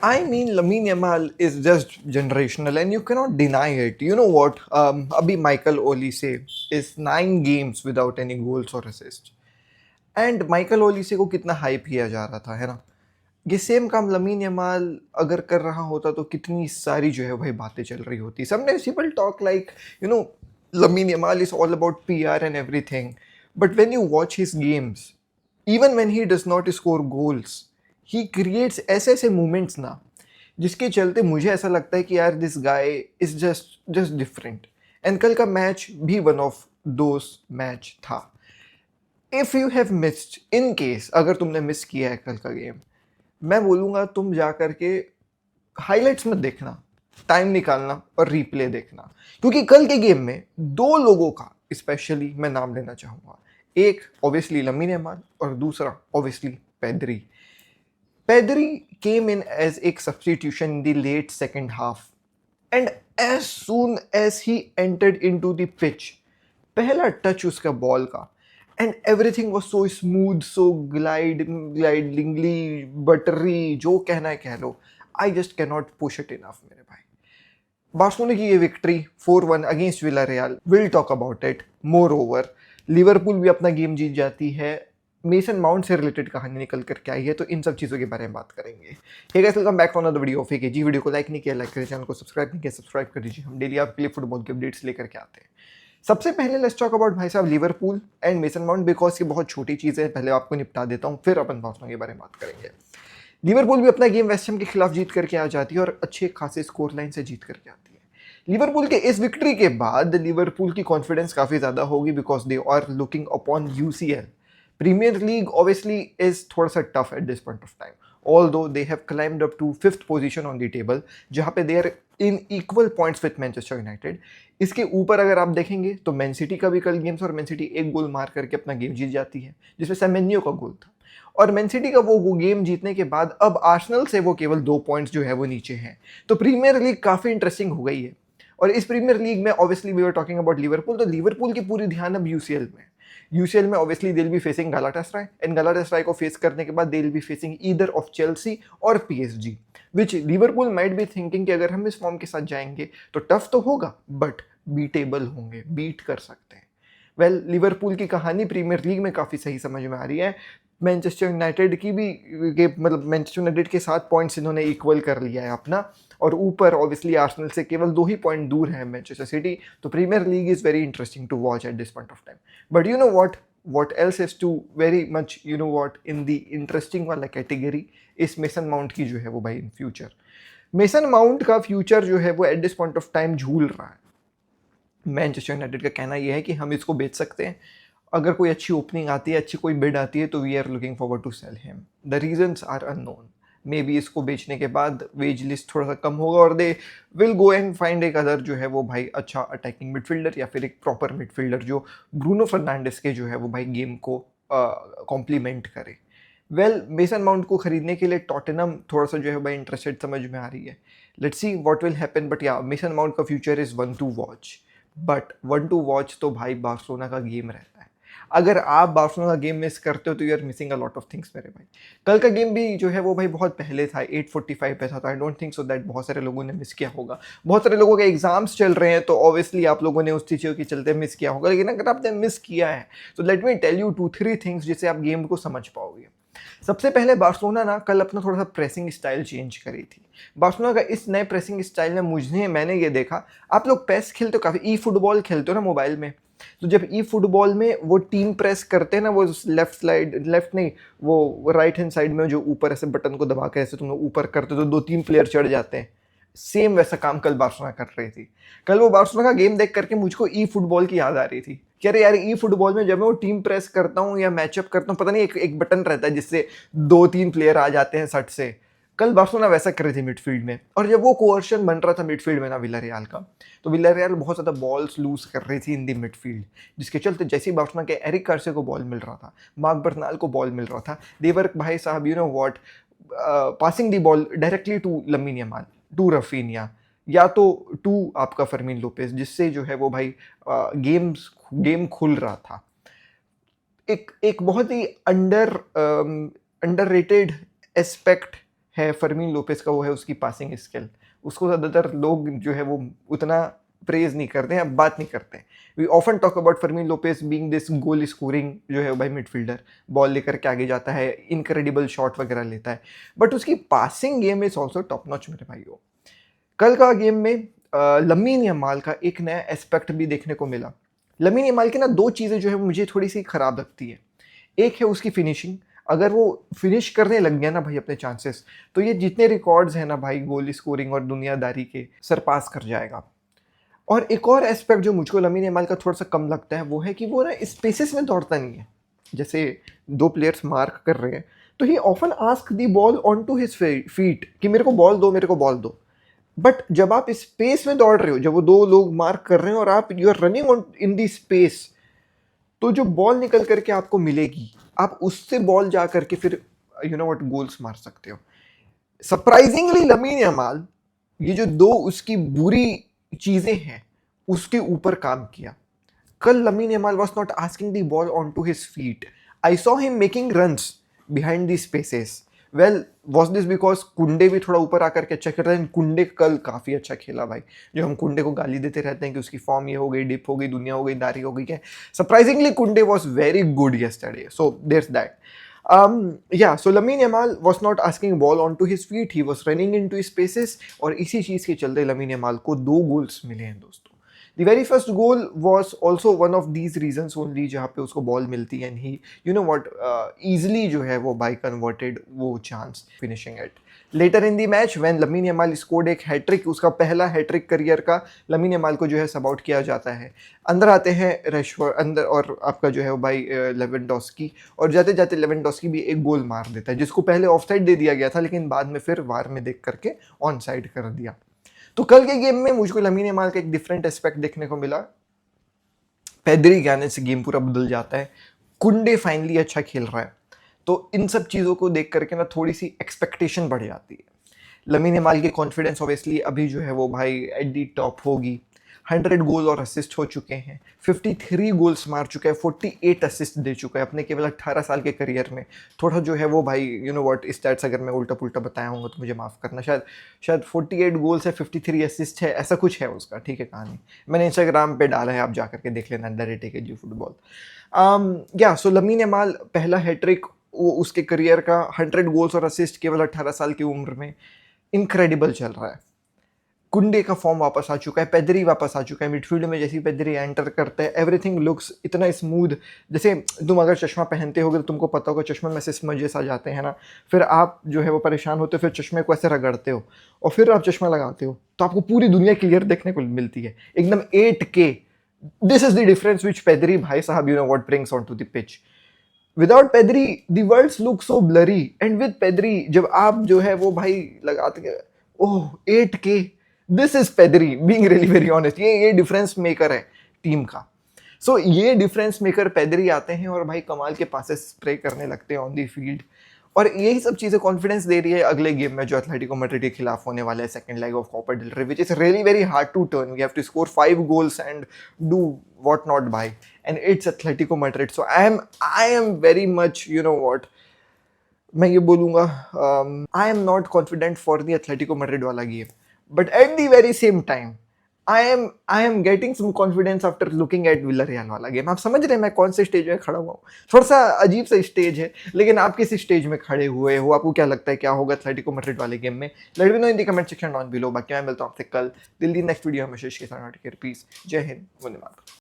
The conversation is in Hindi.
I mean, Lamine Yamal is just generational, and you cannot deny it. You know what? Abhi Michael Olise is 9 games without any goals or assists. And Michael Olise को कितना हाइप किया जा रहा था, है ना? ये सेम काम लमीन यमाल अगर कर रहा होता तो कितनी सारी जो है भाई बातें चल रही होती. Sometimes people talk like you know lamin Yamal is all about PR and everything, but when you watch his games, even when he does not score goals, he creates ऐसे ऐसे मोमेंट्स ना, जिसके चलते मुझे ऐसा लगता है कि यार this guy is just just different. And कल का मैच भी वन ऑफ दोस मैच था. If you have missed, in case अगर तुमने मिस किया है कल का गेम, मैं बोलूँगा तुम जा करके हाइलाइट्स मत देखना, टाइम निकालना और रिप्ले देखना. क्योंकि कल के गेम में दो लोगों का स्पेशली मैं नाम लेना चाहूँगा. एक ऑब्वियसली लमीन यमाल और दूसरा obviously Pedri. Pedri came in as एक substitution in the late second half, and as soon as he entered into the pitch, पहला टच उसका बॉल का, and everything was so smooth, so glidingly buttery, जो कहना है कह लो. I just cannot push it enough मेरे भाई. बार्सिलोना की ये victory 4-1 against Villarreal, will talk about it. Moreover Liverpool भी अपना गेम जीत जाती है. मेसन माउंट से रिलेटेड कहानी निकल कर के आई है, तो इन सब चीज़ों के बारे में बात करेंगे. Hey guys, welcome back to another video of AKG. Video को लाइक नहीं किया, लाइक करें. चैनल को सब्सक्राइब नहीं किया, सब्सक्राइब कर दीजिए. हम डेली आपके लिए फुटबॉल के अपडेट्स लेकर के आते हैं. सबसे पहले लेट्स टॉक अबाउट भाई साहब Liverpool and mason mount, because ये बहुत छोटी चीज़ है. पहले आपको निपटा देता हूँ, फिर अपन बार्सिलोना के बारे में बात करेंगे. लिवरपूल भी अपना गेम वेस्ट हैम के खिलाफ जीत करके आ जाती है और अच्छे खासे स्कोर लाइन से जीत करके आती है. लिवरपूल के इस विक्ट्री के बाद लिवरपूल की कॉन्फिडेंस काफ़ी ज़्यादा होगी, because they are looking upon UCL. Premier League obviously is थोड़ा सा tough at this point of time, although they have climbed up to 5th position on the table, जहाँ पे they are in equal points with Manchester United. इसके ऊपर अगर आप देखेंगे तो मैन सिटी का भी कल गेम्स, और मैन सिटी एक गोल मार करके अपना गेम जीत जाती है, जिसमें सेमेन्यो का गोल था. और मैन सिटी का वो गेम जीतने के बाद अब आर्सेनल से वो केवल 2 पॉइंट्स जो है वो नीचे हैं. तो प्रीमियर लीग काफ़ी इंटरेस्टिंग हो गई है. और इस प्रीमियर लीग में obviously we are talking about Liverpool, तो लिवरपूल की पूरी ध्यान अब यूसीएल में. यूसीएल में obviously they will be facing Galatasaray, and Galatasaray को फेस करने के बाद they will be facing either of Chelsea और PSG, which Liverpool might be thinking कि अगर हम इस फॉर्म के साथ जाएंगे तो टफ तो होगा, बट बीटेबल होंगे, बीट कर सकते हैं. वेल, लिवरपूल की कहानी प्रीमियर लीग में काफ़ी सही समझ में आ रही है. मैनचेस्टर यूनाइटेड की भी मतलब मैनचेस्टर यूनाइटेड के 7 पॉइंट्स इन्होंने इक्वल कर लिया है अपना, और ऊपर ऑब्वियसली आर्सेनल से केवल 2 ही पॉइंट दूर है मैनचेस्टर सिटी. तो Premier League is very interesting to watch at this point of time. But you know what else is to very much in the interesting वाला कैटेगरी, इस मेसन माउंट की जो है वो भाई इन फ्यूचर. मेसन माउंट का फ्यूचर जो है वो eight this point of time झूल रहा है. मैनचेस्टर यूनाइटेड का कहना यह है कि हम इसको बेच सकते हैं, अगर कोई अच्छी ओपनिंग आती है, अच्छी कोई बिड आती है, तो we are looking forward to sell him. The reasons are unknown. Maybe इसको बेचने के बाद वेज लिस्ट थोड़ा सा कम होगा और they will go and find एक अदर जो है वो भाई अच्छा अटैकिंग मिडफील्डर, या फिर एक प्रॉपर मिडफील्डर जो ब्रूनो फर्नांडिस के जो है वो भाई गेम को कॉम्प्लीमेंट करे. वेल, मेसन माउंट को खरीदने के लिए टॉटनहम थोड़ा सा जो है भाई इंटरेस्टेड समझ में आ रही है. Let's see what will happen, but या मेसन माउंट का future is one two watch. But one two watch तो भाई बार्सिलोना का गेम रहता है. अगर आप बार्सिलोना का गेम मिस करते हो तो you are missing a lot of things मेरे भाई. कल का गेम भी जो है वो भाई बहुत पहले था, 8:45 पे था, तो I don't think so that बहुत सारे लोगों ने मिस किया होगा. बहुत सारे लोगों के एग्जाम्स चल रहे हैं, तो ऑब्वियसली आप लोगों ने उस चीज़ों के चलते मिस किया होगा. लेकिन अगर आपने मिस किया है तो let me tell you 2-3 things जिससे आप गेम को समझ पाओगे. सबसे पहले बार्सिलोना ना कल अपना थोड़ा सा प्रेसिंग स्टाइल चेंज करी थी. बार्सिलोना का इस नए प्रेसिंग स्टाइल में मैंने ये देखा, आप लोग पेस खेलते हो, काफ़ी ई फुटबॉल खेलते हो ना मोबाइल में. तो जब ई फुटबॉल में वो टीम प्रेस करते हैं ना, वो लेफ्ट नहीं, वो राइट हैंड साइड में जो ऊपर ऐसे बटन को दबा के ऐसे तुम लोग ऊपर करते हो तो 2-3 प्लेयर चढ़ जाते हैं. सेम वैसा काम कल बार्सिलोना कर रही थी. कल वो बार्सिलोना का गेम देख करके मुझको ई फुटबॉल की याद आ रही थी कि अरे यार, ई फुटबॉल में जब मैं वो टीम प्रेस करता हूँ या मैचअप करता हूँ, पता नहीं एक बटन रहता है जिससे 2-3 प्लेयर आ जाते हैं सट से. कल बार्सिलोना वैसा कर रही थी मिडफील्ड में. और जब वो कोअर्शन बन रहा था मिडफील्ड में ना विलारियल का, तो विलारियल बहुत ज़्यादा बॉल्स लूज कर रही थी इन दी मिडफील्ड, जिसके चलते जैसे ही बार्सिलोना के एरिक गार्सिया को बॉल मिल रहा था, मार्क बर्नाल को बॉल मिल रहा था, देवर भाई साहब पासिंग दी ball directly to Lamine Yamal, to Raphinha, या तो टू आपका फर्मीन लोपेज, जिससे जो है वो भाई गेम खुल रहा था. एक बहुत ही अंडररेटेड एस्पेक्ट है फर्मीन लोपेस का वो है उसकी पासिंग स्किल। उसको ज़्यादातर लोग जो है वो उतना प्रेज नहीं करते हैं, बात नहीं करते हैं। We often talk about Fermin Lopez being this goal scoring जो है भाई मिडफील्डर, बॉल लेकर के आगे जाता है, इनक्रेडिबल शॉट वगैरह लेता है, बट उसकी passing game is also top notch मेरे भाइयों। कल का गेम में लमीन यमाल का एक नया एस्पेक्ट भी देखने को मिला। लमीन यमाल की ना दो चीज़ें जो है मुझे थोड़ी सी खराब लगती है। एक है उसकी फिनिशिंग, अगर वो फिनिश करने लग गया ना भाई अपने चांसेस, तो ये जितने रिकॉर्ड्स हैं ना भाई गोल स्कोरिंग और दुनियादारी के सरपास कर जाएगा। और एक और एस्पेक्ट जो मुझको लमीन यमाल का थोड़ा सा कम लगता है वो है कि वो ना स्पेसेस में दौड़ता नहीं है। जैसे दो प्लेयर्स मार्क कर रहे हैं तो he often ask the ball on to his feet कि मेरे को बॉल दो, मेरे को बॉल दो। बट जब आप स्पेस में दौड़ रहे हो, जब वो दो लोग मार्क कर रहे हैं और आप you are running on in the space, तो जो बॉल निकल करके आपको मिलेगी आप उससे बॉल जा करके फिर यू नो व्हाट गोल्स मार सकते हो। सरप्राइजिंगली लमीन यमाल ये जो दो उसकी बुरी चीजें हैं उसके ऊपर काम किया। कल Lamine Yamal was not asking the ball on to his feet, I saw him making runs behind the spaces. Well was this because Kounde भी थोड़ा ऊपर आकर के अच्छा खेल रहा है। कुंडे कल काफ़ी अच्छा खेला भाई। जो हम कुंडे को गाली देते रहते हैं कि उसकी फॉर्म ये हो गई, डिप हो गई, दुनिया हो गई, दारी हो गई, क्या सरप्राइजिंगली कुंडे was very good yesterday, so there's that. Yeah, so Lamine Yamal was not asking ball onto his feet, he was running into spaces और इसी चीज़ के चलते लमीन यमाल को 2 गोल्स मिले हैं दोस्तों। The very first goal was also one of these reasons only जहाँ पे उसको बॉल मिलती है and he you know what easily जो है वो by converted वो chance finishing it. Later in the match when Lamine Yamal scored एक हैट्रिक, उसका पहला हैट्रिक करियर का, लमीन यमाल को जो है सब आउट किया जाता है। अंदर आते हैं रेशफोर्ड अंदर और आपका जो है वो भाई लेवेंडोस्की, और जाते जाते लेवेंडोस्की भी एक गोल मार देता है जिसको पहले ऑफसाइड दे दिया गया था लेकिन बाद में फिर वार में देख करके ऑन साइड कर दिया। तो कल के गेम में मुझको लमीन यमाल का एक डिफरेंट एस्पेक्ट देखने को मिला। पेद्री के आने से गेम पूरा बदल जाता है। कुंडे फाइनली अच्छा खेल रहा है, तो इन सब चीज़ों को देख करके ना थोड़ी सी एक्सपेक्टेशन बढ़ जाती है। लमीन यमाल की कॉन्फिडेंस ऑब्वियसली अभी जो है वो भाई एट दी टॉप होगी। 100 गोल और असिस्ट हो चुके हैं, 53 गोल्स मार चुका है, 48 असिस्ट दे चुका है अपने केवल 18 साल के करियर में। थोड़ा जो है वो भाई यू नो व्हाट स्टैट्स अगर मैं उल्टा पुल्टा बताया हूँ तो मुझे माफ़ करना। शायद 48 गोल्स है, 53 असिस्ट है, ऐसा कुछ है उसका, ठीक है कहानी। मैंने इंस्टाग्राम पे डाला है, आप जा करके देख लेना, @AKG फुटबॉल। या सो लमीन यमाल पहला हैट्रिक वो उसके करियर का, 100 गोल्स और असिस्ट केवल 18 साल की उम्र में, इनक्रेडिबल चल रहा है। कुंडे का फॉर्म वापस आ चुका है, पेद्री वापस आ चुका है। मिडफील्ड में जैसे ही पेद्री एंटर करता है एवरीथिंग लुक्स इतना स्मूथ। जैसे तुम अगर चश्मा पहनते होगे तो तुमको पता होगा चश्मे में से स्मजेस आ जाते हैं ना, फिर आप जो है वो परेशान होते हो, फिर चश्मे को ऐसे रगड़ते हो और फिर आप चश्मा लगाते हो तो आपको पूरी दुनिया क्लियर देखने को मिलती है, एकदम 8K। This is the difference which Pedri भाई साहब you know what brings on to the pitch. Without Pedri the world's look so blurry, and with Pedri जब आप जो है वो भाई लगाते oh 8K, this is Pedri being really very honest. ये डिफरेंस मेकर है टीम का। सो ये डिफरेंस मेकर पेद्री आते हैं और भाई कमाल के पासेस स्प्रे करने लगते हैं ऑन दी फील्ड, और यही सब चीज़ें कॉन्फिडेंस दे रही है अगले गेम में जो एथलेटिको मैड्रिड के खिलाफ होने वाला है, second leg of Copa del Rey, which is really very hard to turn. We have to score 5 goals and do what not भाई, and it's Atletico Madrid. So I am very much you know what मैं ये बोलूँगा, I am not confident for the Atletico Madrid वाला game, but at the very same time I am getting some confidence after looking at Villarreal वाला गेम। आप समझ रहे हैं मैं कौन से स्टेज में खड़ा हुआ हूँ? थोड़ा सा अजीब सा स्टेज है, लेकिन आप किस स्टेज में खड़े हुए हो? आपको क्या लगता है क्या होगा एथलेटिको मैड्रिड वाले गेम में? Let me know in the comment section down below. बाकी मैं मिलता हूँ आपसे कल दिल्ली नेक्स्ट वीडियो में, के साथ। पीस, जय हिंद, वंदे मातरम।